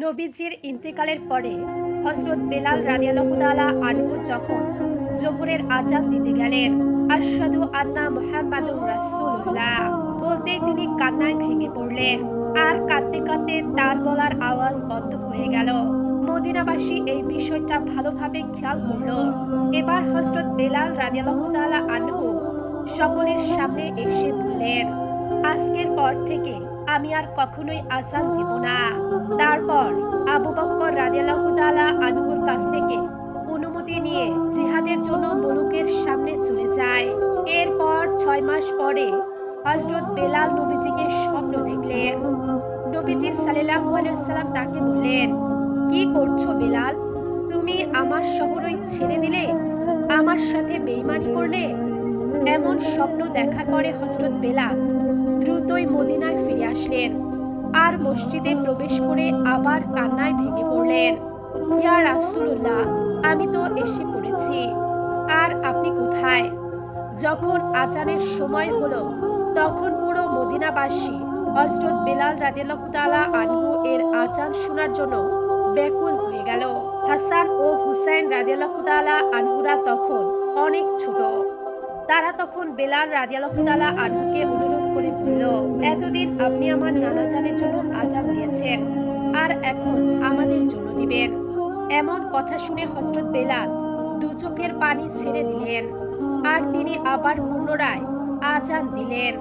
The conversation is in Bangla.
নবীজির ইন্তেকালের পরে হযরত বেলাল রাদিয়াল্লাহু তাআলা আনহু যখন জোহরের আজান দিতে গেলেন, আশহাদু আন্না মুহাম্মাদুর রাসূলুল্লাহ বলতেই তিনি কান্নায় ভেঙে পড়লেন। আর কাঁদতে কাঁদতে তার গলার আওয়াজ বন্ধ হয়ে গেল। মদিনাবাসী এই বিষয়টা ভালোভাবে খেয়াল করল। এবার হযরত বেলাল রাদিয়াল্লাহু তাআলা আনহু সকলের সামনে এসে বললেন, আজকের পর থেকে আমি আর কখনোই আযান দিব না। তারপর আবু বকর রাদিয়াল্লাহু তাআলা আনহুর কাছ থেকে অনুমতি নিয়ে জিহাদের জন্য মুলুকের সামনে চলে যায়। এরপর ৬ মাস পরে হযরত বেলাল নবীজিকে স্বপ্ন দেখলেন। নবীজি সাল্লাল্লাহু আলাইহি ওয়াসাল্লাম তাকে বললেন, কি করছো বেলাল? তুমি আমার শহরই ছেড়ে দিলে, আমার সাথে বেঈমানি করলে। এমন স্বপ্ন দেখার পরে হযরত বেলাল দ্রুতই মদিনায় ফিরে আসলেন আর মসজিদে প্রবেশ করে আবার কান্নায় ভেঙে পড়লেন। ইয়া রাসূলুল্লাহ, আমি তো এসে পড়েছি, আর আপনি কোথায়? যখন আজানের সময় হলো তখন পুরো মদিনাবাসী হযরত বেলাল রাদিয়াল্লাহু তাআলা আনহু এর আজান শোনার জন্য ব্যাকুল হয়ে গেল। হাসান ও হুসাইন রাদিয়াল্লাহু তাআলা আনহুরা তখন অনেক ছোট। তারা তখন বেলাল রাদিয়াল্লাহু তাআলা আনহুকে অনুরোধ করে বলল, এতদিন আপনি আমার নানা জানের জন্য আজান দিয়েছেন, আর এখন আমাদের জন্য দিবেন। এমন কথা শুনে হযরত বেলাল দু চোখের পানি ছেড়ে দিলেন আর তিনি আবার পুনরায় আজান দিলেন।